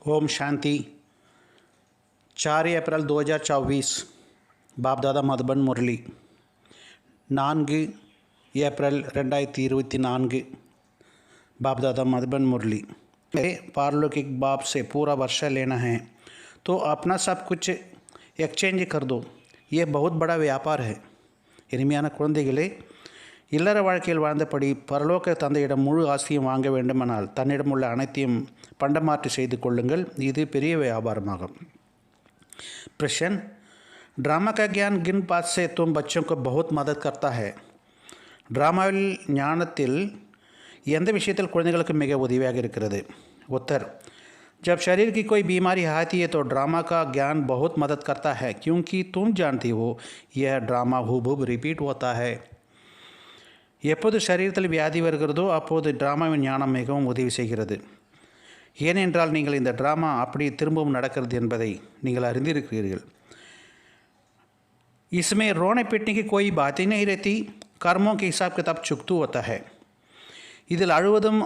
ओम शांति। 4 अप्रैल 2024 बाप दादा मधुबन मुरली। 4 ஏப்ரல் 2024 बाप दादा मधुबन मुरली। पारलौकिक बाप से पूरा वर्षा लेना है तो अपना सब कुछ एक्सचेंज कर दो। ये बहुत बड़ा व्यापार है। இனிமையான குழந்தைகளே, இல்லற வாழ்க்கையில் வாழ்ந்தபடி பரலோக தந்தையிடம் முழு ஆஸ்தியும் வாங்க வேண்டுமானால் தன்னிடமுள்ள அனைத்தையும் பண்டமாற்று செய்து கொள்ளுங்கள்। இது பெரிய வியாபாரமாகும்। प्रश्न, ड्रामा का ज्ञान किन बात से तुम बच्चों को बहुत मदद करता है? ड्रामाவில் ஞானத்தில் எந்த விஷயத்தில் குழந்தைகளுக்கு மிக உதவியாக இருக்கிறது? उत्तर, जब शरीर की कोई बीमारी आती है तो ड्रामा का ज्ञान बहुत मदद करता है, क्योंकि तुम जानती हो यह ड्रामा हूबहू रिपीट होता है। எப்போது சரீரத்தில் வியாதி வருகிறதோ அப்போது ட்ராமாவின் ஞானம் மிகவும் உதவி செய்கிறது। ஏனென்றால் நீங்கள் இந்த ட்ராமா அப்படி திரும்பவும் நடக்கிறது என்பதை நீங்கள் அறிந்திருக்கிறீர்கள்। इसमें रोने पीटने की कोई बात ही नहीं रहती, कर्मों के हिसाब किताब चुकतू होता है। இதில் அழுவதும்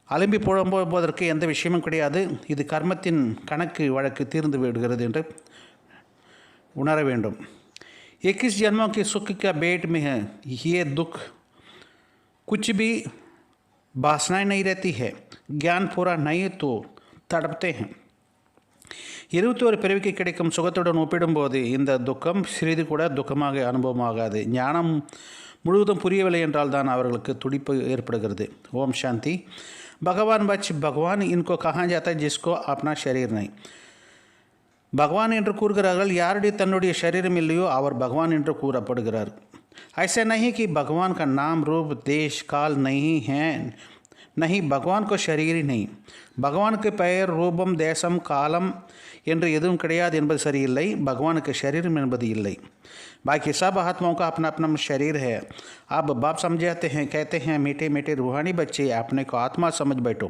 அலம்பி புலம்புவதற்கு எந்த விஷயமும் கிடையாது। இது கர்மத்தின் கணக்கு வழக்கு தீர்ந்து விடுகிறது என்று உணர வேண்டும்। 21 जन्मों के सुख का बेट में है, ये दुख कुछ भी वासनाएं नहीं रहती है। ज्ञान पूरा नहीं तो तड़पते हैं। 21 பிறவிக்கு கிடைக்கும் சுகத்துடன் ஒப்பிடும்போது இந்த துக்கம் சிறிது கூட துக்கமாக அனுபவமாகாது। ஞானம் முழுவதும் புரியவில்லை என்றால் தான் அவர்களுக்கு துடிப்பு ஏற்படுகிறது। ஓம் சாந்தி। भगवान बच भगवान इनको कहा जाता है जिसको अपना शरीर नहीं। பகவான் என்று கூறுகிறார்கள், யாருடைய தன்னுடைய शरीरम இல்லையோ அவர் பகவான் என்று கூறப்படுகிறார்। ऐसा नहीं कि भगवान का नाम रूप देश काल नहीं है, नहीं, भगवान को शरीर ही नहीं। भगवान के பெயர் ரூபம் தேசம் காலம் என்று எதுவும் கிடையாது என்பது சரியில்லை। பகவானுக்கு शरीरम என்பது இல்லை। बाकी सब आत्माओं का अपना अपना शरीर है। अब बाप समझाते हैं, कहते हैं, मीठे मीठे रूहानी बच्चे अपने को आत्मा समझ बैठो।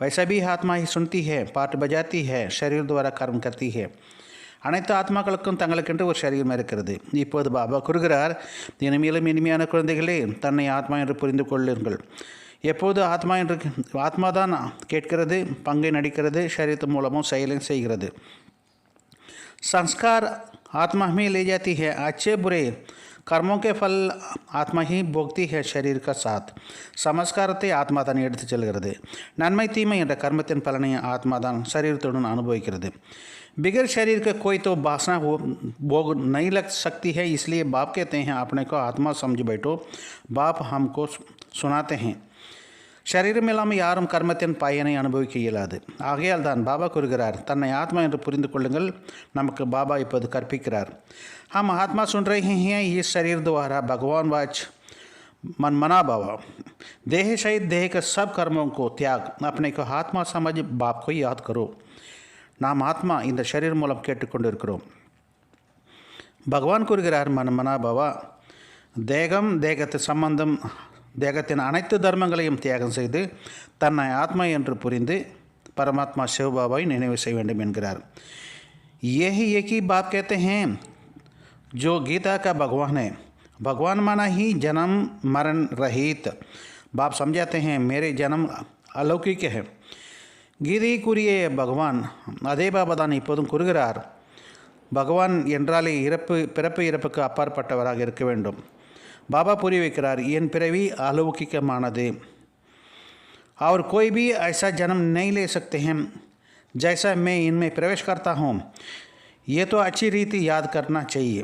वैसा भी आत्मा ही सुनती है, पाठ बजाती है, शरीर द्वारा कर्म करती है। அனைத்து ஆத்மாக்களுக்கும் தங்களுக்கென்று ஒரு சரீரம் இருக்கிறது। இப்போது பாபா கூறுகிறார், இனிமேலும் இனிமையான குழந்தைகளே, தன்னை ஆத்மா என்று புரிந்து கொள்ளுங்கள்। எப்போது ஆத்மா தான் கேட்கிறது, பங்கை நடிக்கிறது, சரீரத்தின் மூலமும் செயலும் செய்கிறது। संस्कार आत्मा में ले जाती है, अच्छे बुरे कर्मों के फल आत्मा ही भोगती है शरीर का साथ। சமஸ்காரத்தை ஆத்மா தான் எடுத்து செல்கிறது, நன்மை தீமை என்ற கர்மத்தின் பலனை ஆத்மா தான் शरीरத்துடன் அனுபவிக்கிறது। बिगर शरीर का कोई तो वासना भोग नहीं लग सकती है, इसलिए बाप कहते हैं अपने को आत्मा समझ बैठो। बाप हमको सुनाते हैं, शरीरम இல்லாமல் யாரும் கர்மத்தின் பயனை அனுபவிக்க இயலாது। ஆகையால் தான் பாபா கூறுகிறார், தன்னை ஆத்மா என்று புரிந்து கொள்ளுங்கள்। நமக்கு பாபா இப்போது கற்பிக்கிறார்। हम आत्मा सुन रहे हैं, इस शरीर द्वारा भगवान वाच मन मना बाबा। देह सहित देह के सब कर्मों को त्याग, अपने को आत्मा समझ बाप को याद करो। நாம் ஆத்மா இந்த शरीर மூலம் கேட்டுக்கொண்டிருக்கிறோம்। பகவான் கூறுகிறார், மனா பாபா, தேகம் தேகத்து சம்பந்தம் தேகத்தின் அனைத்து தர்மங்களையும் தியாகம் செய்து தன்னை ஆத்மா என்று புரிந்து பரமாத்மா சிவபாபாவை நினைவு செய்ய வேண்டும் என்கிறார்। यही एक ही बाप कहते हैं जो गीता का भगवान है। भगवान माना ही जन्म मरण रहित। बाप समझाते हैं मेरे जन्म अलौकिक है। கீதைக்குரிய பகவான் அதே பாபா தான் இப்போதும் கூறுகிறார், பகவான் என்றாலே பிறப்பு இறப்புக்கு அப்பாற்பட்டவராக இருக்க வேண்டும்। बाबा पूरी வைக்கிறார், என் பிறவி अलौकिकமானது। और कोई भी ऐसा जन्म नहीं ले सकते हैं जैसा मैं इनमें प्रवेश करता हूँ। ये तो अच्छी रीति याद करना चाहिए।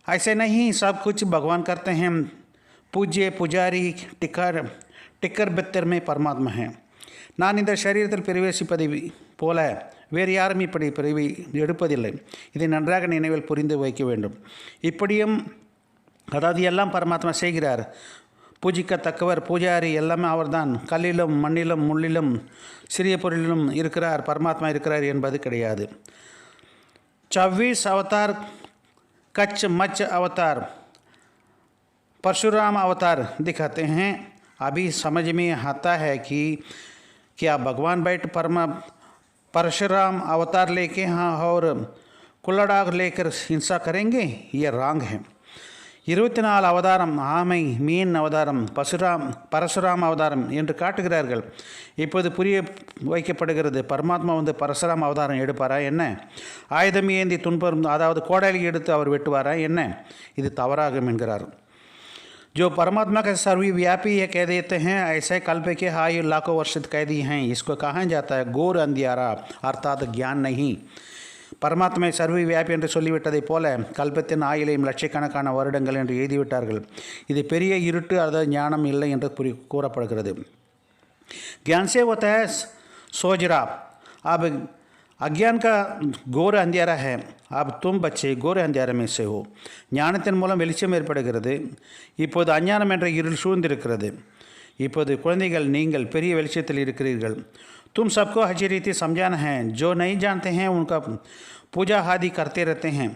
ऐसे नहीं सब कुछ भगवान करते हैं। पूज्य पुजारी टिकर बित्तर में परमात्मा है। நான் இந்த சரீரத்தில் பிரவேசிப்பதை போல வேறு யாரும் இப்படி பிறவி எடுப்பதில்லை। இதை நன்றாக நினைவில் புரிந்து வைக்க வேண்டும்। இப்படியும் அதாவது எல்லாம் பரமாத்மா செய்கிறார்। பூஜிக்கத்தக்கவர் பூஜாரி எல்லாமே அவர்தான்। கல்லிலும் மண்ணிலும் முள்ளிலும் சிறிய பொருளிலும் இருக்கிறார், பரமாத்மா இருக்கிறார் என்பது கிடையாது। 24 अवतार कच्च मच्च अवतार परशुराम अवतार दिखाते हैं। अभी समझ में आता है कि क्या भगवान बैठ परशुराम अवतार लेके हाँ और कुल्लड़ाग लेकर हिंसा करेंगे? ये रॉन्ग है। 24 அவதாரம் ஆமை, மீன் அவதாரம், பரசுராம அவதாரம் என்று காட்டுகிறார்கள். இப்போது புரிய வைக்கப்படுகிறது, பரமாத்மா வந்து பரசுராம அவதாரம் எடுப்பாரா என்ன? ஆயுதம் ஏந்தி துன்பம், அதாவது கோடாலி எடுத்து அவர் வெட்டுவாரா என்ன? இது தவறாகும் என்கிறார். जो परमात्मा का सर्वव्यापी है कह देते हैं, ऐसे कल्प के आयु लाखों वर्षित कैदी हैं. इसको कहा जाता है घोर अंधियारा, अर्थात ज्ञान नहीं. பரமாத்மை சர்வவியாபி என்று சொல்லிவிட்டதைப் போல கல்பத்தின் ஆயுளையும் லட்சக்கணக்கான வருடங்கள் என்று எழுதிவிட்டார்கள். இது பெரிய இருட்டு, அதாவது ஞானம் இல்லை என்று கூறப்படுகிறது. ज्ञान से होता है सोजरा. अब अज्ञान का घोर अंधियारा है. अब तुम बच्चे घोर अंधियारा में से हो. ஞானத்தின் மூலம் வெளிச்சம் ஏற்படுகிறது. இப்போது அஞ்ஞானம் என்ற இருள் சூழ்ந்திருக்கிறது. இப்போது குழந்தைகள், நீங்கள் பெரிய வெளிச்சத்தில் இருக்கிறீர்கள். तुम सबको अच्छी रीति समझाना है. जो नहीं जानते हैं उनका पूजा आदि करते रहते हैं.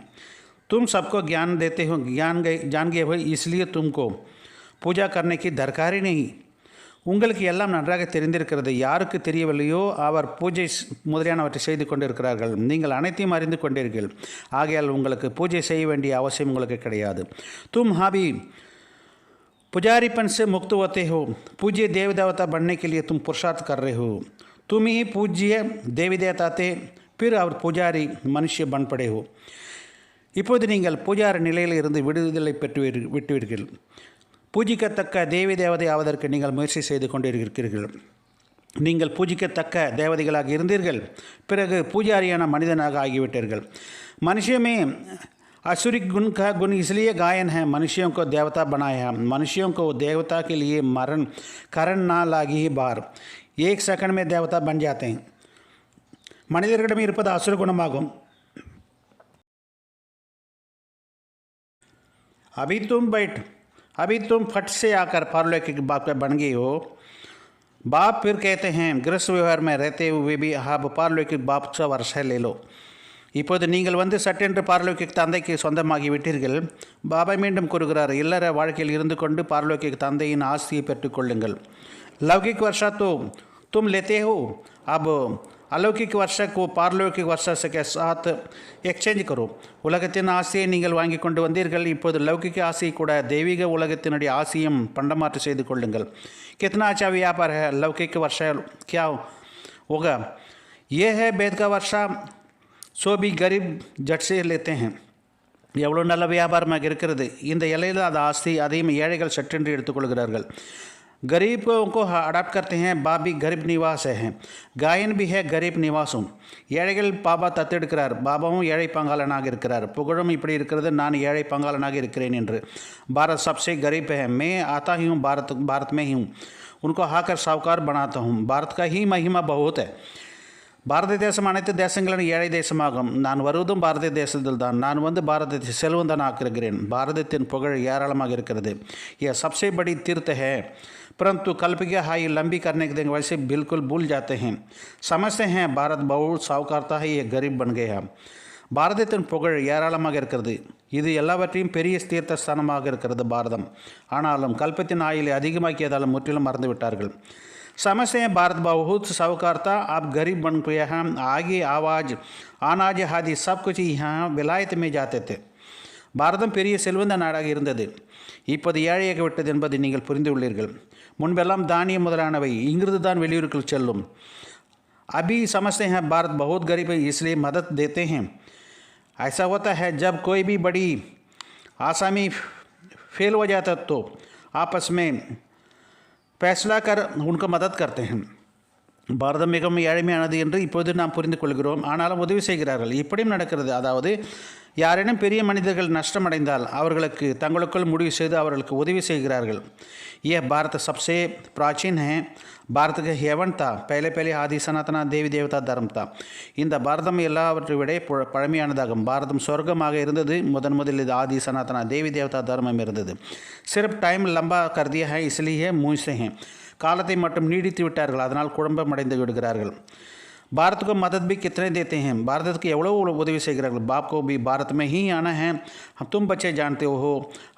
तुम सबको ज्ञान देते हो, जान गए हो, इसलिए तुमको पूजा करने की दरकार ही नहीं. உங்களுக்கு எல்லாம் நன்றாக தெரிந்திருக்கிறது. யாருக்கு தெரியவில்லையோ அவர் பூஜை முதலியானவற்றை செய்து கொண்டிருக்கிறார்கள். நீங்கள் அனைத்தையும் அறிந்து கொண்டீர்கள். ஆகையால் உங்களுக்கு பூஜை செய்ய வேண்டிய அவசியம் உங்களுக்கு கிடையாது. तुम हाबी पुजारीपन से मुक्त होते हो. पूज्य देवी देवता बनने के लिए तुम पुरुषार्थ कर रहे हो. तुम ही पूज्य देवी देवता थे, फिर அவர் பூஜாரி மனுஷ பன் படே हो. இப்போது நீங்கள் பூஜாரி நிலையில் இருந்து விடுதலை பெற்று விட்டுவீர்கள். பூஜிக்கத்தக்க தேவி தேவதை ஆவதற்கு நீங்கள் முயற்சி செய்து கொண்டிருக்கிறீர்கள். நீங்கள் பூஜிக்கத்தக்க தேவதைகளாக இருந்தீர்கள், பிறகு பூஜாரியான மனிதனாக ஆகிவிட்டீர்கள். मनुष्य में असुरी गुण का गुण इसलिए गायन है, मनुष्यों को देवता बनाया. मनुष्यों को देवता के लिए मरण करण ना लागी ही बार, एक सेकंड में देवता बन जाते हैं. மனிதர்களிடம் இருப்பது அசுர குணமாகும். अभी तुम फट से आकर पारलौकिक बाप बन गए हो. बाप फिर कहते हैं गृहस्थ व्यवहार में रहते हुए भी आप पारलौकिक बाप से वर्षा ले लो. இப்போது நீங்கள் வந்து சட்டென்று பார்லோக்கிக் தந்தைக்கு சொந்தமாகி விட்டீர்கள். பாபா மீண்டும் கூறுகிறார், இல்லற வாழ்க்கையில் இருந்து கொண்டு பார்லோக்கிக் தந்தையின் ஆஸ்தியை பெற்றுக்கொள்ளுங்கள். लौकिक वर्षा तो तुम लेते हो, अब अलौकिक वर्षा को पारलौकिक वर्षा से के साथ एक्सचेंज करो. உலகத்தின் ஆசையை நீங்கள் வாங்கி கொண்டு வந்தீர்கள். இப்போது லௌகிக ஆசையை கூட தெய்வீக உலகத்தினுடைய ஆசையும் பண்டமாற்று செய்து கொள்ளுங்கள். कितना अच्छा व्यापार है. लौकिक वर्षा क्या होगा? ये है वेद का वर्षा, सो भी गरीब झट से लेते हैं. எவ்வளோ நல்ல வியாபாரமாக இருக்கிறது. இந்த இலையில் அது ஆஸ்தி, அதையும் ஏழைகள் சட்டென்று எடுத்துக்கொள்கிறார்கள். गरीबों को अडाप्ट करते हैं. बाप भी गरीब निवास है, गायन भी है गरीब निवासुம். ஏழைகள் பாபா தத்தெடுக்கிறார், பாபாவும் ஏழை பங்காளனாக இருக்கிறார். புகழும் இப்படி இருக்கிறது, நான் ஏழை பங்காளனாக இருக்கிறேன் என்று. भारत सबसे गरीब है, मैं आता ही हूँ भारत में ही हूँ, उनको आकर साहूकार बनाता हूँ. भारत का ही महिमा बहुत है. பாரத தேசம் அனைத்து தேசங்களின் ஏழை தேசமாகும். நான் வருவதும் பாரத தேசத்தில் தான். நான் வந்து பாரதத்தை செல்வந்தன் ஆக்குகிறேன். பாரதத்தின் புகழ் ஏராளமாக இருக்கிறது. यह सबसे बड़ी तीर्थ है, परंतु कल्प की हाई लंबी करने के वैसे बिल्कुल भूल जाते हैं. समझते हैं भारत बहुत साहूकारता है, ये गरीब बन गया. பாரதத்தின் புகழ் ஏராளமாக இருக்கிறது. இது எல்லாவற்றையும் பெரிய தீர்த்த ஸ்தானமாக இருக்கிறது பாரதம். ஆனாலும் கல்பத்தின் ஆயுளை அதிகமாக்கியதால் முற்றிலும் மறந்து விட்டார்கள். समझते हैं भारत बहुत साहूकार था, आप गरीब बन गए हैं. आगे आवाज अनाज आदि सब कुछ यहाँ विलायत में जाते थे. பாரதம் பெரிய செல்வந்த நாடாக இருந்தது, இப்போது ஏழையாக விட்டது என்பதை நீங்கள் புரிந்துள்ளீர்கள். முன்பெல்லாம் தானியம் முதலானவை இங்கிருந்து தான் வெளியூருக்கு செல்லும். अभी समझते हैं भारत बहुत गरीब है, इसलिए मदद देते हैं. ऐसा होता है जब कोई भी बड़ी आसामी फेल हो जाता तो आपस में फैसला कर उनको मदद करते हैं. பாரதம் மிகவும் ஏழ்மையானது என்று இப்போது நாம் புரிந்து கொள்கிறோம், ஆனாலும் உதவி செய்கிறார்கள். இப்படியும் நடக்கிறது. அதாவது யாரேனும் பெரிய மனிதர்கள் நஷ்டமடைந்தால் அவர்களுக்கு தங்களுக்குள் முடிவு செய்து அவர்களுக்கு உதவி செய்கிறார்கள். यह भारत सबसे प्राचीन है. भारत का हेवन था, पहले आदि सनातना देवी देवता धर्म था. இந்த பாரதம் எல்லாவற்றை விட பழமையானதாகும். பாரதம் சொர்க்கமாக இருந்தது. முதலில் இது ஆதி சனாதனா தேவி தேவதா தர்மம் இருந்தது. सिर्फ टाइम लंबा कर दिया है, इसलिए मूझते हैं. காலத்தை மட்டும் நீடித்து விட்டார்கள், அதனால் குழம்பம் அடைந்து விடுகிறார்கள். भारत को मदद भी कितने देते हैं, भारत को एवढो उदवी செய்கிறார்கள். बाप को भी भारत में ही आना है. तुम बच्चे जानते हो,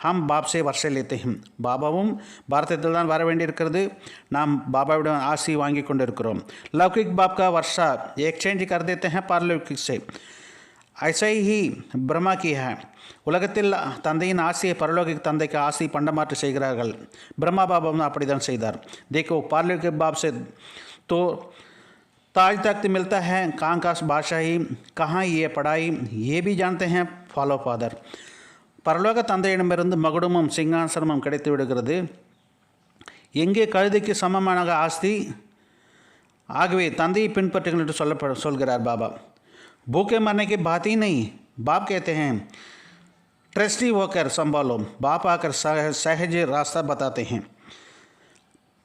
हम बाप से वर्षे लेते हैं. பாபாவும் பாரதத்தில் தான் வர வேண்டியிருக்கிறது. நாம் பாபாவிடம் ஆசி வாங்கி கொண்டிருக்கிறோம். लौकिक बाप का वर्षा एक्सचेंज कर देते हैं पारलौकिक से. ऐसा ही ब्रह्मा की है உலகத்தில் தந்தையின் ஆசையை பரலோக தந்தைக்கு ஆசை பண்டமாற்று செய்கிறார்கள். ब्रह्मा बाबा ने அப்படிதான் செய்தார். देखो पार्ले के बाप से तो ताज तख्त मिलता है, कहाँ का बादशाही, कहाँ ये पढ़ाई, ये भी जानते हैं ஃபாலோ ஃபாதர். பரலோக தந்தையிடமிருந்து மகுடமும் சிங்காசனமும் கிடைத்து விடுகிறது. எங்கே கழுதைக்கு சமமான ஆஸ்தி, ஆகவே தந்தையை பின்பற்றுங்கள் என்று சொல்கிறார் பாபா. भूखे मरने की बात ही नहीं. बाप कहते हैं ट्रस्टी होकर संभालो. बाप आकर सहज रास्ता बताते हैं.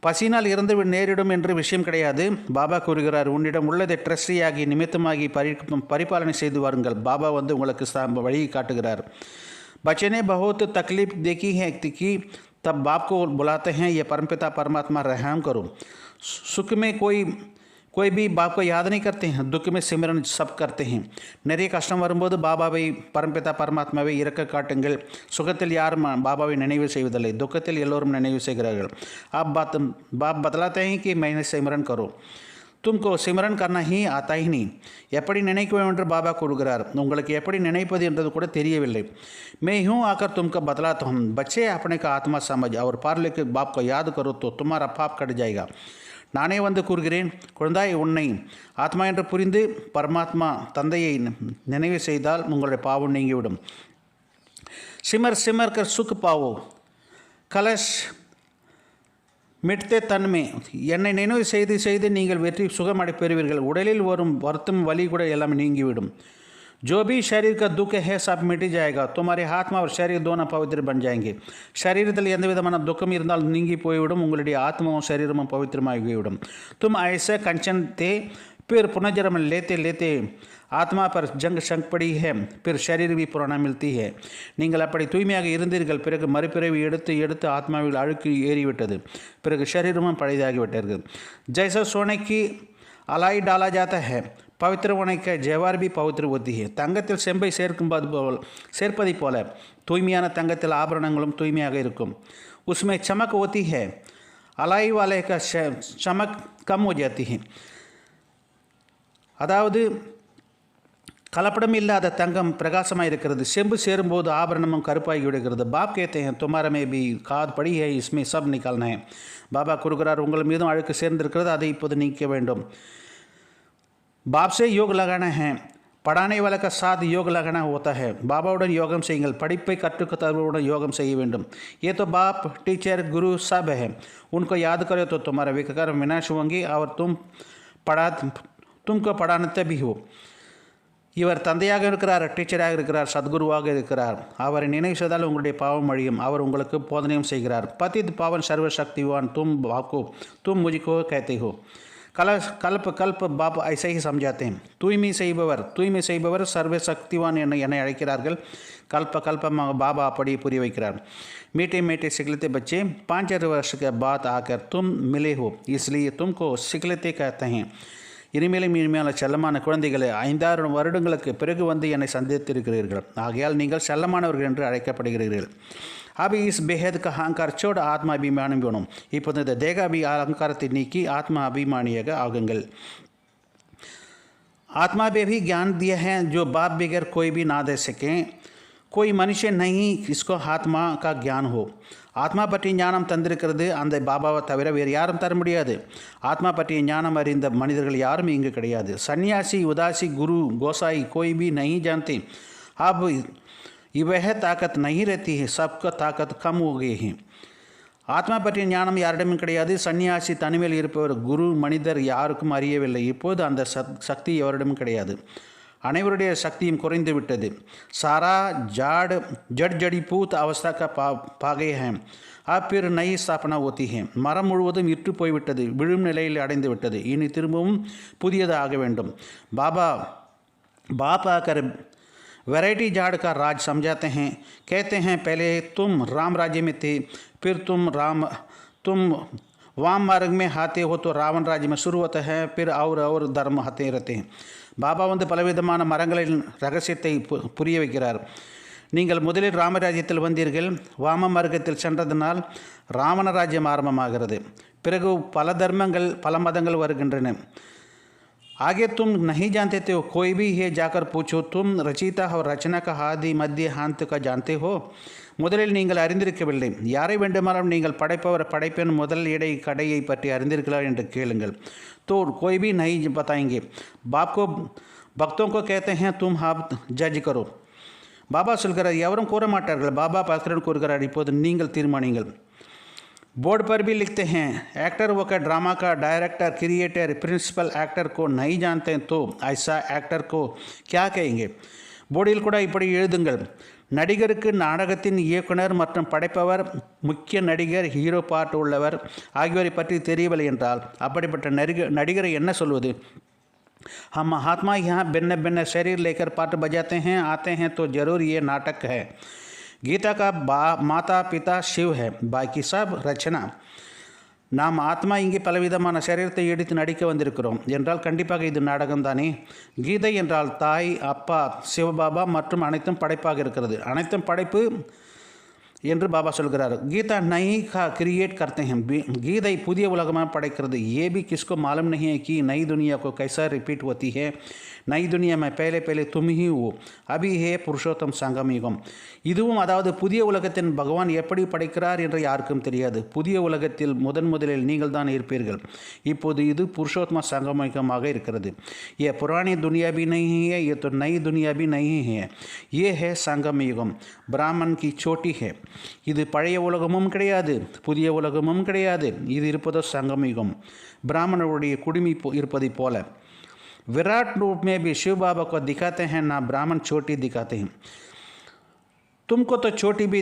பசினால் இறந்து நேரிடும் என்று விஷயம் கிடையாது. பாபா கூறுகிறார், உன்னிடம் உள்ளதை ட்ரஸ்டியாகி நிமித்தமாகி பரிபாலனை செய்து வாருங்கள். பாபா வந்து உங்களுக்கு வழி காட்டுகிறார். बच्चे ने बहुत तकलीफ देखी है कि तब बाप को बुलाते हैं, ये परमपिता परमात्मा रहम करो. सुख में कोई भी बाप को याद नहीं करते हैं, दुख में सिमरन सब करते हैं. நிறைய கஷ்டம் வரும்போது பாபாவை பரம்பிதா பரமாத்மாவை இறக்க காட்டுங்கள். சுகத்தில் யாரும் பாபாவை நினைவு செய்வதில்லை, துக்கத்தில் எல்லோரும் நினைவு செய்கிறார்கள். बाप बतलाते हैं कि मैंने सिमरन करो. तुमको सिमरन करना ही आता ही नहीं. எப்படி நினைக்க வேண்டும் என்று பாபா கூறுகிறார். உங்களுக்கு எப்படி நினைப்பது என்றது கூட தெரியவில்லை. मैं यूँ आकर तुमको बतलाता हूँ. बच्चे अपने का आत्मा समझ और पार्ले के बाप को याद करो तो तुम्हारा पाप कट जाएगा. நானே வந்து கூறுகிறேன், குழந்தாய் உன்னை ஆத்மா என்று புரிந்து பரமாத்மா தந்தையை நினைவு செய்தால் உங்களுடைய பாவம் நீங்கிவிடும். सिमर सिमर कर सुख पाओ, कलश மிட்டே தன்மை. என்னை நினைவு செய்து செய்து நீங்கள் வெற்றி சுகமடை பெறுவீர்கள். உடலில் வரும் வருத்தம் வலி கூட எல்லாம் நீங்கிவிடும். जो भी शरीर का दुख है सब मिट जाएगा. तुम्हारे आत्मा और शरीर दोनों पवित्र बन जाएंगे. शरीरத்தில் எந்த விதமான துக்கம் இருந்தால் நீங்கி போய்விடும். உங்களுடைய ஆத்மாவும் சரீரமும் பவித்திரமாகிவிடும். तुम ऐसे कंचन थे, फिर पुनर्जन्म लेते लेते ஆத்மா पर जंग शंक पड़ी है, फिर शरीर भी पुराना मिलती है. நீங்கள் அப்படி தூய்மையாக இருந்தீர்கள். பிறகு மறுபிறவி எடுத்து எடுத்து ஆத்மாவில் அழுக்கு ஏறிவிட்டது. பிறகு शरीरமும் பழையதாகிவிட்டது. जैसा सोने की अलाई डाला जाता है, पवित्र होने का जवार भी पवित्र होती है. தங்கத்தில் செம்பை சேர்ப்பதை போல தூய்மையான தங்கத்தில் ஆபரணங்களும் தூய்மையாக இருக்கும். उसमें चमक होती है, अलाई वाले का चमक कम हो जाती है. அதாவது கலப்படம் இல்லாத தங்கம் பிரகாசமாக இருக்கிறது. செம்பு சேரும்போது ஆபரணமும் கருப்பாகி விடுகிறது. பாப் कहते हैं तुम्हारे में भी खाद पड़ी है, इसमें सब निकालना है. பாபா கூறுகிறார், உங்கள் மீதும் அழுக்கு சேர்ந்திருக்கிறது, அதை இப்போது நீக்க வேண்டும். बाप से योग लगाना है, पढ़ाने वाले का साथ योग लगाना होता है. பாபாவுடன் யோகம் செய்யுங்கள். படிப்பை கற்றுக்கொண்டவருடன் யோகம் செய்ய வேண்டும். ये तो बाप टीचर गुरु सब है, उनको याद करो तो तुम्हारा विकार विनाश होंगे और तुमको पढ़ाते भी हो. இவர் தந்தையாக இருக்கிறார், டீச்சராக இருக்கிறார், சத்குருவாக இருக்கிறார். அவரை நினைவு செய்தால் உங்களுடைய பாவம் அழியும். அவர் உங்களுக்கு போதனையும் செய்கிறார். पतित पावन सर्वशक्तिवान तुम मुझको कहते हो. कल्प कल्प बाप ऐसे ही समझाते हैं. தூய்மை செய்பவர் சர்வசக்திவான் என்னை அழைக்கிறார்கள். कल्प कल्प बाबा அப்படி புரிய வைக்கிறார். मीठे मीठे सिखलते बच्चे 5 वर्ष के बाद आकर तुम मिले हो, इसलिए तुमको सिखलते कहते हैं. இனிமேலும் இனிமேல செல்லமான குழந்தைகளை 5-6 வருடங்களுக்கு பிறகு வந்து என்னை சந்தித்திருக்கிறீர்கள். ஆகையால் நீங்கள் செல்லமானவர்கள் என்று அழைக்கப்படுகிறீர்கள். अब इस बेहद का अहंकार छोड़ आत्मा अभिमानी बनो. இப்போது இந்த தேக அகங்காரத்தை நீக்கி ஆத்மா அபிமானியாக ஆகுங்கள். आत्मा में भी ज्ञान दिया है जो बाप बगैर कोई भी ना दे सके. कोई मनुष्य नहीं इसको आत्मा का ज्ञान हो. ஆத்மா பற்றிய ஞானம் தந்திருக்கிறது அந்த பாபாவை தவிர வேறு யாரும் தர முடியாது. ஆத்மா பற்றிய ஞானம் அறிந்த மனிதர்கள் யாரும் இங்கு கிடையாது. சன்னியாசி, உதாசி, குரு, गोसाई कोई भी नहीं जानते. अब वह ताकत नहीं रहती है, सबका ताकत कम हो गई है. ஆத்மா பற்றிய ஞானம் யாரிடமும் கிடையாது. சன்னியாசி, தனிமையில் இருப்பவர், குரு, மனிதர் யாருக்கும் அறியவில்லை. இப்போது அந்த சக்தி எவரிடமும் கிடையாது. அனைவருடைய சக்தியும் குறைந்து விட்டது. सारा जड़ जड़ी पूत अवस्था का पा गए हैं. अब फिर नई स्थापना होती है. மரம் முழுவதும் இற்று போய்விட்டது, விழும் நிலையில் அடைந்து விட்டது. இனி திரும்பவும் புதியது ஆக வேண்டும். बाप आकर वैरायटी झाड़ का राज समझाते हैं. कहते हैं पहले तुम राम राज्य में थे, फिर तुम वाम मार्ग में आते हो तो रावण राज्य में शुरू होता है, फिर और धर्म आते रहते हैं. பாபா வந்து பலவிதமான மரங்களின் ரகசியத்தை புரிய வைக்கிறார். நீங்கள் முதலில் ராமராஜ்யத்தில் வந்தீர்கள், வாம மார்க்கத்தில் சென்றதனால் ராவண ராஜ்யம் ஆரம்பமாகிறது. பிறகு பல தர்மங்கள், பல மதங்கள் வருகின்றன. आगे तुम नहीं जानते थे, कोई भी है जाकर पूछो। तुम रचयिता और रचना का आदि मध्य अंत का जानते हो. முதலில் நீங்கள் அறிந்திருக்கவில்லை. யாரை வேண்டுமானாலும் நீங்கள் படைப்பவர் படைப்பின் முதல் இடை கடையை பற்றி அறிந்திருக்கலாம் என்று கேளுங்கள். तो कोई भी नहीं बताएंगे. बाप को भक्तों को कहते हैं तुम आप जज करो. பாபா சொல்கிறார், எவரும் கூற மாட்டார்கள். பாபா பக்தர்கள் கூறுகிறார், இப்போது நீங்கள் தீர்மானிங்கள். बोर्ड पर भी लिखते हैं, एक्टर होकर ड्रामा का डायरेक्टर, क्रिएटर, प्रिंसिपल एक्टर को नहीं जानते तो ऐसा एक्टर को क्या कहेंगे. போர்டில் கூட இப்படி எழுதுங்கள், நடிகருக்கு நாடகத்தின் இயக்குனர் மற்றும் படைப்பவர், முக்கிய நடிகர், ஹீரோ பாட்டு உள்ளவர் ஆகியோரை பற்றி தெரியவில்லை என்றால் அப்படிப்பட்ட நடிகரை என்ன சொல்வது. हम महात्मा यहाँ भिन्न भिन्न शरीर लेकर पाठ बजाते हैं आते हैं तो जरूर ये नाटक है. गीता का माता पिता शिव है, बाकी सब रचना. நாம் ஆத்மா இங்கே பலவிதமான சரீரத்தை எடுத்து நடிக்க வந்திருக்கிறோம் என்றால் கண்டிப்பாக இது நாடகம் தானே. கீதை என்றால் தாய், அப்பா, சிவபாபா மற்றும் அனைத்தும் படைப்பாக இருக்கிறது. அனைத்தும் படைப்பு என்று பாபா சொல்கிறார். गीता नई का क्रिएट करते हैं. गीதை புதிய உலகமாக படைக்கிறது. ये भी किसको मालूम नहीं है कि नई दुनिया को कैसा रिपीट होती है. नई दुनिया में पहले पहले तुम ही हो, अभी है पुरुषोत्तम संगम युगம். இதுவும் அதாவது புதிய உலகத்தின் பகவான் எப்படி படைக்கிறார் என்று யாருக்கும் தெரியாது. புதிய உலகத்தில் முதலில் நீங்கள் தான் இருப்பீர்கள். இப்போது இது புருஷோத்தம संगम युगமாக இருக்கிறது. ये पुरानी दुनिया भी नहीं है, ये तो नई दुनिया भी नहीं है. ये है संगम युगம். ब्राह्मण की चोटी है. இது பழைய உலகமும் கிடையாது, புதிய உலகமும் கிடையாது. இது இருப்பதோ संगम युगம், பிராமணருடைய குடுமி இருப்பதை போல. विराट रूप में भी शिव बाबा को दिखाते हैं, ना ब्राह्मण चोटी दिखाते हैं. तुमको तो चोटी भी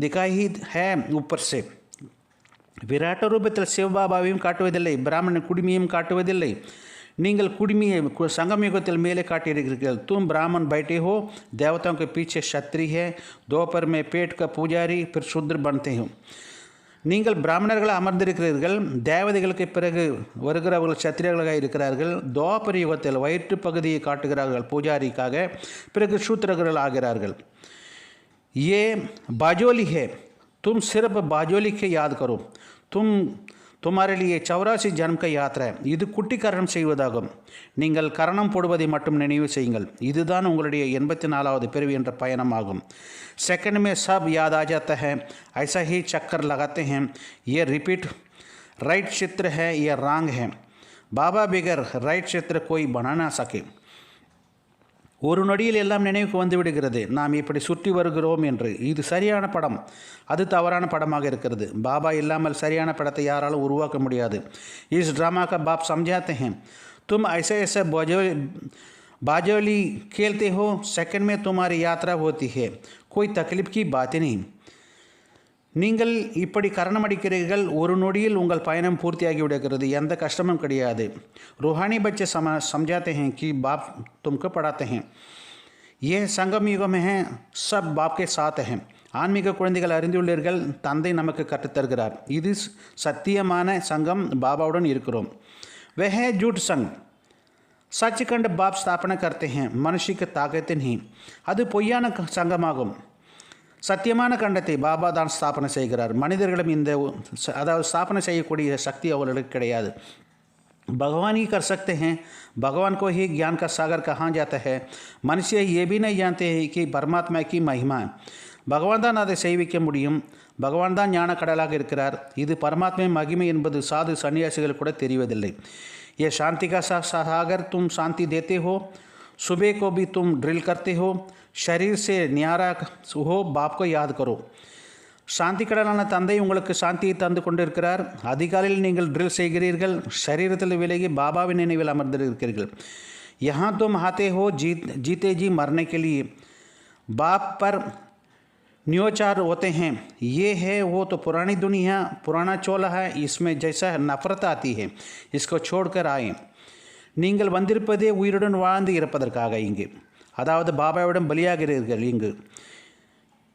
दिखा ही है ऊपर से. விராட்ட ரூபத்தில் சிவபாபாவையும் காட்டுவதில்லை, பிராமண குடுமியையும் காட்டுவதில்லை. நீங்கள் குடுமியை संगम மேலே காட்டியிருக்கிறீர்கள். तुम ब्राह्मण बैठे हो, देवताओं के पीछे क्षत्रिय है, दोपहर में पेट का पुजारी, फिर शूद्र बनते हो. நீங்கள் பிராமணர்கள் அமர்ந்திருக்கிறீர்கள், தேவதைகளுக்கு பிறகு வருகிறவர்கள் சத்திரியர்களாக இருக்கிறார்கள். துவாபர யுகத்தில் வயிற்று பகுதியை காட்டுகிறார்கள் பூஜாரிக்காக, பிறகு சூத்திரர்கள் ஆகிறார்கள். ये बाजोली है, तुम सिर्फ बाजोली के याद करो. तुम्हारे लिए 84 जन्म का यात्रा. இது குட்டி கரணம் செய்வதாகும். நீங்கள் கரணம் போடுவதை மட்டும் நினைவு செய்யுங்கள். இதுதான் உங்களுடைய 84வது பிறவி என்ற பயணமாகும். सेकंड में सब याद आ जाता है, ऐसा ही चक्कर लगाते हैं. ये रिपीट राइट चित्र है, ये रॉन्ग है. बाबा बगैर राइट चित्र कोई बना ना सके. ஒரு நொடியில் எல்லாம் நினைவுக்கு வந்து விடுகிறது, நாம் இப்படி சுற்றி வருகிறோம் என்று. இது சரியான படம், அது தவறான படமாக இருக்கிறது. பாபா இல்லாமல் சரியான படத்தை யாராலும் உருவாக்க முடியாது. इस ड्रामा का बाप समझाते हैं, तुम ऐसे ऐसे बाजोली खेलते हो, सेकंड में तुम्हारी यात्रा होती है, कोई तकलीफ की बात नहीं. நீங்கள் இப்படி கரணம் அடிக்கிறீர்கள், ஒரு நொடியில் உங்கள் பயணம் பூர்த்தியாகி விடுகிறது, எந்த கஷ்டமும் கிடையாது. रूहानी बच्चे समझाते हैं कि बाप तुमको पढ़ाते हैं. यह संगम युग में है, सब बाप के साथ हैं. ஆன்மீக குழந்தைகள் அறிந்துள்ளீர்கள், தந்தை நமக்கு கற்றுத்தருகிறார். இது சத்தியமான சங்கம், பாபாவுடன் இருக்கிறோம். वह है झूठ संग, सचखंड बाप स्थापना करते हैं, मनुष्य की ताकत नहीं. அது பொய்யான சங்கமாகும். சத்தியமான கண்டத்தை பாபா தான் ஸ்தாபனை செய்கிறார். மனிதர்களும் இந்த அதாவது ஸ்தாபனை செய்யக்கூடிய சக்தி அவர்களுக்கு கிடையாது. भगवान ही कर सकते हैं. भगवान को ही ज्ञान का सागर कहा जाता है. मनुष्य ये भी नहीं जानते हैं कि परमात्मा की महिमा है. பகவான் தான் அதை செய்விக்க முடியும். பகவான் தான் ஞான கடலாக இருக்கிறார். இது பரமாத்மா மகிமை என்பது சாது சன்னியாசிகள் கூட தெரிவதில்லை. ये शांति का सागर, तुम शांति देते हो, सुबह को भी तुम ड्रिल करते हो, शरीर से न्यारा हो, बाप को याद करो. சாந்தி கடலான தந்தை உங்களுக்கு சாந்தியை தந்து கொண்டிருக்கிறார். அதிகாலையில் நீங்கள் ட்ரில் செய்கிறீர்கள், சரீரத்தில் விலகி பாபாவின் நினைவில் அமர்ந்திருக்கிறீர்கள். यहाँ तुम आते हो जीते जी मरने के लिए, बाप पर न्योचार होते हैं. ये है वो तो पुरानी दुनिया, पुराना चोला है, इसमें जैसा नफरत आती है, इसको छोड़कर आए. நீங்கள் வந்திருப்பதே உயிருடன் வாழ்ந்து இருப்பதற்காக இங்கு, அதாவது பாபாவிடம் பலியாகிறீர்கள் இங்கு.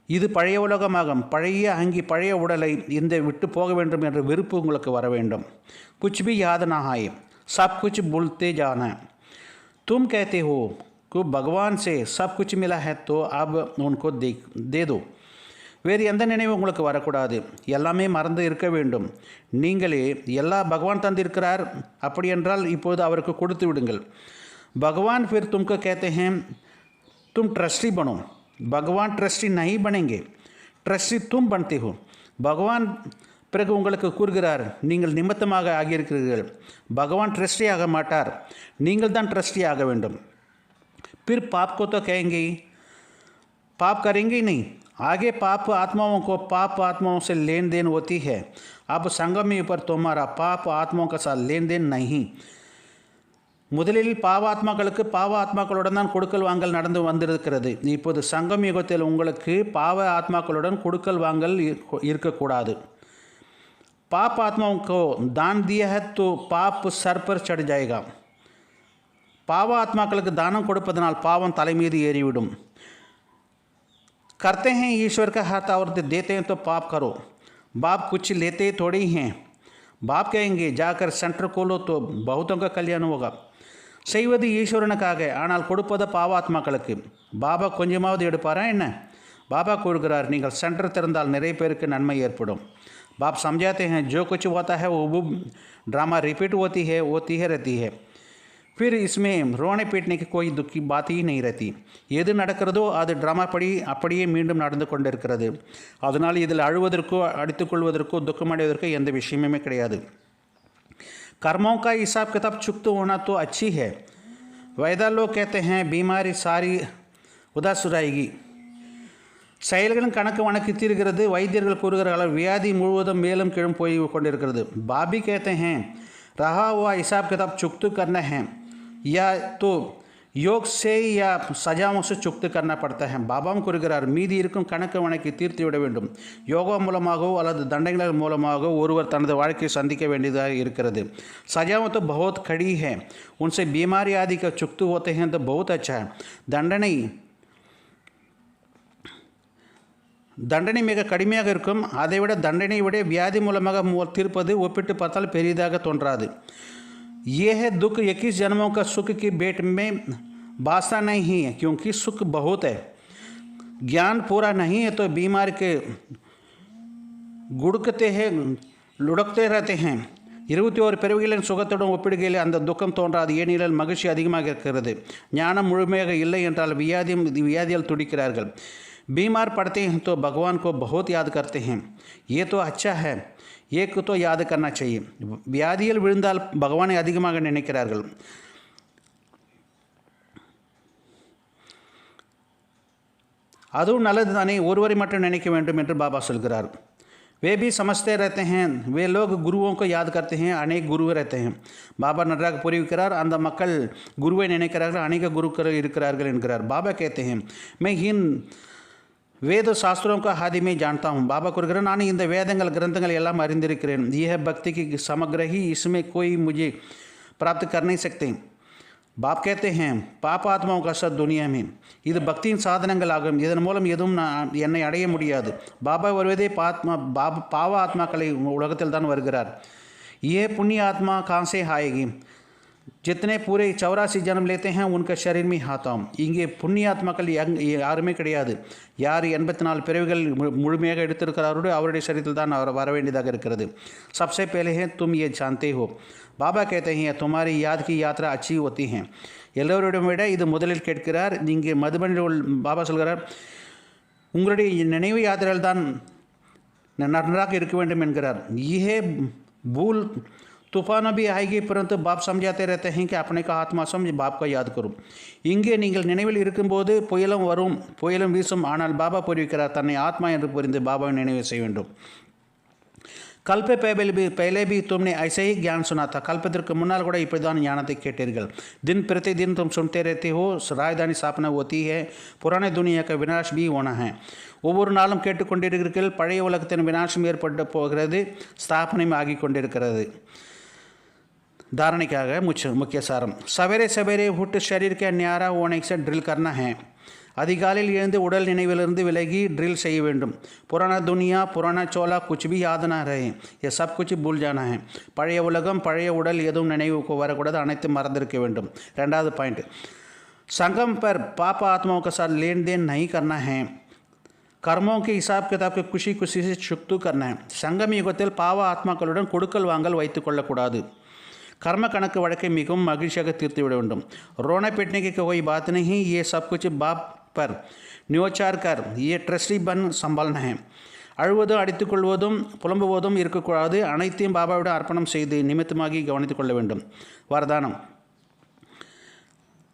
இது பழைய உலகமாகும். பழைய அங்கி பழைய உடலை இந்த விட்டு போக வேண்டும் என்ற விருப்பு உங்களுக்கு வர வேண்டும். कुछ भी याद ना आए, सब कुछ भूलते जाना. तुम कहते हो कि भगवान से सब कुछ मिला है तो अब उनको दे दो. வேறு எந்த நினைவும் உங்களுக்கு வரக்கூடாது. எல்லாமே மறந்து இருக்க வேண்டும். நீங்களே எல்லாம் பகவான் தந்திருக்கிறார், அப்படி என்றால் இப்போது அவருக்கு கொடுத்து விடுங்கள். भगवान फिर तुमको कहते हैं तुम ट्रस्टी बनो. भगवान ट्रस्टी नहीं बनेंगे, ट्रस्टी तुम बनते हो. भगवान பிறகு உங்களுக்கு கூறுகிறார், நீங்கள் நிமித்தமாக ஆகியிருக்கிறீர்கள். பகவான் ட்ரஸ்டி ஆக மாட்டார், நீங்கள் தான் ட்ரஸ்டி ஆக வேண்டும். फिर पाप को तो कहेंगे, पाप करेंगे ही नहीं. आगे पाप आत्माओं को पाप आत्माओं से लेन देन होती है. अब संगम पर तुम्हारा पाप आत्माओं के साथ लेन देन नहीं. முதலில் பாவாத்மாக்களுக்கு பாவ ஆத்மாக்களுடன் தான் கொடுக்கல் வாங்கல் நடந்து வந்திருக்கிறது. இப்போது சங்கம் யுகத்தில் உங்களுக்கு பாவ ஆத்மாக்களுடன் கொடுக்கல் வாங்கல் இருக்கக்கூடாது. पाप आत्माओं को दान दिया है तो पाप सर पर चढ़ जाएगा. பாவ ஆத்மாக்களுக்கு தானம் கொடுப்பதனால் பாவம் தலை மீது ஏறிவிடும். करते हैं ईश्वर का हाथ और देते हैं तो पाप करो. बाप कुछ लेते थोड़ी हैं. बाप कहेंगे जाकर सेंटर खोलो तो बहुतों का कल्याण होगा. செய்வது ஈஸ்வரனுக்காக, ஆனால் கொடுப்பது பாவாத்மாக்களுக்கு. பாபா கொஞ்சமாவது எடுப்பாரா என்ன? பாபா கூறுகிறார், நீங்கள் சென்டர் திறந்தால் நிறைய பேருக்கு நன்மை ஏற்படும். बाप समझाते हैं जो कुछ होता है वो ड्रामा रिपीट होती है रहती है. फिर इसमें रोने पीटने की कोई दुख की बात ही नहीं रहती. எது நடக்கிறதோ அது ட்ராமா படி அப்படியே மீண்டும் நடந்து கொண்டிருக்கிறது. அதனால் இதில் அழுவதற்கோ அடித்துக்கொள்வதற்கோ துக்கமடைவதற்கோ எந்த விஷயமுமே கிடையாது. कर्मों का हिसाब किताब चुकता होना तो अच्छी है. वैदा लोग कहते हैं बीमारी सारी उदास सुराएगी. செயல்களின் கணக்கு வணக்கு தீர்கிறது. வைத்தியர்கள் கூறுகிறார்கள் வியாதி முழுவதும் மேலும் கீழும் போய் கொண்டிருக்கிறது. பாபி कहते हैं रहा हुआ हिसाब किताब चुकता करना है या तो योग से या सजाओं से चुकता करना पड़ता है. பாபாவும் கூறுகிறார், மீதி இருக்கும் கணக்கு வணக்கை தீர்த்து விட வேண்டும். யோகா மூலமாகவோ அல்லது தண்டனைகள் மூலமாகவோ ஒருவர் தனது வாழ்க்கையை சந்திக்க வேண்டியதாக இருக்கிறது. सजाओं तो बहुत कड़ी है, उनसे बीमारी आदि का चुकता होते हैं तो बहुत अच्छा है. தண்டனை மிக கடுமையாக இருக்கும். அதைவிட தண்டனை விட வியாதி மூலமாக தீர்ப்பது ஒப்பிட்டு பார்த்தால் பெரிதாக தோன்றாது. यह है दुख 21 जन्मों का सुख की भेंट में बासा नहीं है, क्योंकि सुख बहुत है. ज्ञान पूरा नहीं है तो बीमार के गुड़कते हैं, लुढ़कते रहते हैं. 21 பிறவிகளின் சுகத்துடன் ஒப்பிடுகையில் அந்த துக்கம் தோன்றாது, ஏனெனில் மகிழ்ச்சி அதிகமாக இருக்கிறது. ஞானம் முழுமையாக இல்லை என்றால் வியாதியால் துடிக்கிறார்கள். बीमार पड़ते हैं तो भगवान को बहुत याद करते हैं. ये तो अच्छा है, एक तो याद करना चाहिए. வியாதியில் விழுந்தால் பகவானை அதிகமாக நினைக்கிறார்கள். அதுவும் நல்லது தானே, ஒருவரை மட்டும் நினைக்க வேண்டும் என்று பாபா சொல்கிறார். वे भी समझते रहते हैं, वे लोग गुरुओं को याद करते हैं, अनेक गुरु रहते हैं. பாபா நன்றாக புரிவிக்கிறார், அந்த மக்கள் குருவை நினைக்கிறார்கள், அநேக குருக்கள் இருக்கிறார்கள் என்கிறார். பாபா कहते हैं मैं इन வேத சாஸ்திரோं का हादि में जानता हूँ. பாபா கூறுகிறார், நான் இந்த வேதங்கள் கிரந்தங்கள் எல்லாம் அறிந்திருக்கிறேன். यह भक्ति की समग्र ही, इसमें कोई मुझे प्राप्त कर नहीं सकते. बाप कहते हैं पाप आत्माओं का सद दुनिया में, இது பக்தியின் சாதனங்கள் ஆகும், இதன் மூலம் எதுவும் என்னை அடைய முடியாது. பாபா வருவதே பாவ ஆத்மாக்களை உலகத்தில் தான் வருகிறார். ये पुण्य आत्मा कहाँ से आएगी? जितने पूरे 84 जन्म लेते हैं उनका शरीर में आता हूँ. இங்கே புண்ணிய ஆத்மாக்கள் யாருமே கிடையாது. யார் 84 பிறவிகள் முழுமையாக எடுத்திருக்கிறாரோடு அவருடைய சரீரத்தில் தான் அவர் வர வேண்டியதாக இருக்கிறது. सबसे पहले है तुम ये जानते हो. பாபா कहते हैं तुम्हारी याद की यात्रा अच्छी होती है. எல்லோரிடம் விட இது முதலில் கேட்கிறார். இங்கே மதுபனில் பாபா சொல்கிறார், உங்களுடைய நினைவு யாத்திரைகள் தான் நன்றாக இருக்க வேண்டும் என்கிறார். यह भूल तूफान भी आएगी, परंतु बाप समझाते रहते हैं कि अपने का आत्मा समझ बाप का याद करो. இங்கே நீங்கள் நினைவில் இருக்கும்போது புயலும் வரும், புயலும் வீசும், ஆனால் பாபா புரிவிக்கிறார் தன்னை ஆத்மா என்று புரிந்து பாபாவை நினைவு செய்ய வேண்டும். कल्प पहले भी तुमने ऐसे ही ज्ञान सुना था. कल्पத்திற்கு முன்னால் கூட இப்படிதான் ஞானத்தை கேட்டீர்கள். दिन प्रतिदिन तुम सुनते रहते हो. राजधानी स्थापना होती है, पुराने दुनिया का विनाश भी होना है. ஒவ்வொரு நாளும் கேட்டுக்கொண்டிருக்கிறீர்கள், பழைய உலகத்தின் விநாசம் ஏற்பட்டு போகிறது, ஸ்தாபனையும் ஆகி கொண்டிருக்கிறது. धारणिकागा मुख्य सारम. सवेरे सवेरे उठ शरीर के न्यारा होने से ड्रिल करना है. அதிகாலையில் எழுந்து உடல் நினைவிலிருந்து விலகி ड्रिल செய்ய வேண்டும். पुराना दुनिया पुराना चोला कुछ भी याद ना रहे, ये सब कुछ भूल जाना है. பழைய உலகம் பழைய உடல் எதுவும் நினைவுக்கு வரக்கூடாது, அனைத்தும் மறந்திருக்க வேண்டும். ரெண்டாவது பாயிண்ட், संगम पर पाप आत्माओं के साथ लेन देन नहीं करना है. कर्मों के हिसाब किताब के खुशी खुशी से चुक्तू करना है. संगम युगத்தில் பாவ ஆத்மாக்களுடன் கொடுக்கல் வாங்கல் வைத்துக் கொள்ளக்கூடாது. कर्म कणक वड़के मिगुम मगिழ்ச்சியாக தீர்த்து விட வேண்டும். रोना पीटने की कोई बात नहीं, ये सब कुछ बाप पर न्योचार कर ये ट्रस्टी बन संभालना है. அழுவதும் அடித்துக்கொள்வதும் புலம்புவதும் இருக்கக்கூடாது. அனைத்தையும் பாபாவிடம் அர்ப்பணம் செய்து நிமித்தமாகி கவனித்துக் கொள்ள வேண்டும். वरदानम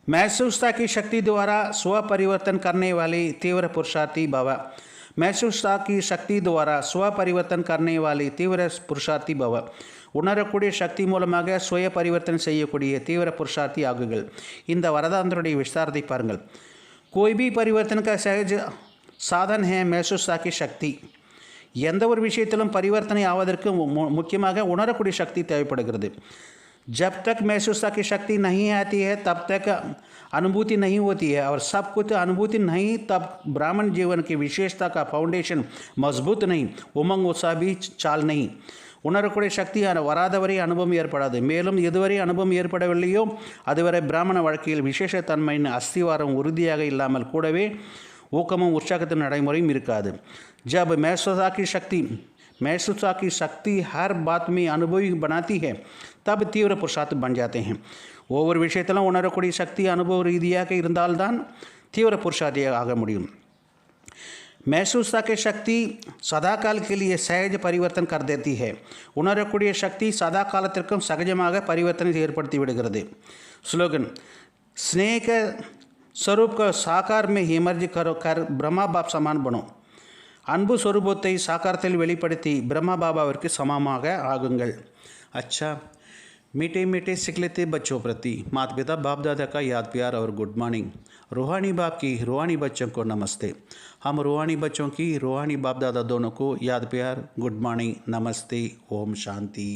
महसूसता की शक्ति द्वारा स्व परिवर्तन करने वाली तीव्र पुरुषार्थी भव. महसूसता की शक्ति द्वारा स्व परिवर्तन करने वाली तीव्र पुरुषार्थी भव. உணரக்கூடிய சக்தி மூலமாக சுய பரிவர்த்தனை செய்யக்கூடிய தீவிர புருஷார்த்தி ஆகுங்கள். இந்த வரதானத்துடைய விஸ்தாரத்தை பாருங்கள். कोई भी परिवर्तन का सहज साधन है महसूसता की शक्ति. எந்த ஒரு விஷயத்திலும் பரிவர்த்தனை ஆவதற்கு முக்கியமாக உணரக்கூடிய சக்தி தேவைப்படுகிறது. जब तक महसूसता की शक्ति नहीं आती है तब तक अनुभूति नहीं होती है और सब कुछ अनुभूति नहीं तब ब्राह्मण जीवन की विशेषता का फाउंडेशन मजबूत नहीं, उमंग उत्साह भी चाल नहीं. உணரக்கூடிய சக்தி வராதவரை அனுபவம் ஏற்படாது. மேலும் எதுவரை அனுபவம் ஏற்படவில்லையோ அதுவரை பிராமண வாழ்க்கையில் விசேஷத்தன்மையின் அஸ்திவாரம் உறுதியாக இல்லாமல் கூடவே ஊக்கமும் உற்சாகத்தின் நடைமுறையும் இருக்காது. जब महसूसा की शक्ति हर बात में अनुभवी बनाती है तब तीव्र पुरुषार्थ बन जाते हैं. ஒவ்வொரு விஷயத்திலும் உணரக்கூடிய சக்தி அனுபவ ரீதியாக இருந்தால்தான் தீவிர புருஷார்த்தியாக ஆக முடியும். महसूसता की शक्ति सदा काल के लिए सहज परिवर्तन कर देती है. உணரக்கூடிய சக்தி சதா காலத்திற்கும் சகஜமாக பரிவர்த்தனை ஏற்படுத்தி விடுகிறது. ஸ்லோகன் स्नेह स्वरूप का साकार में इमर्ज कर ब्रह्मा बाप समान बनो. அன்பு சொரூபத்தை சாக்காரத்தில் வெளிப்படுத்தி பிரம்மா பாபாவிற்கு சமமாக ஆகுங்கள். अच्छा, मीठे मीठे सिखलेते बच्चों प्रति माता पिता बाप दादा का याद प्यार और गुड मॉर्निंग. रूहानी बाप की रूहानी बच्चों को नमस्ते. हम रूहानी बच्चों की रूहानी बाप दादा दोनों को याद प्यार, गुड मॉर्निंग, नमस्ते, ओम शांति.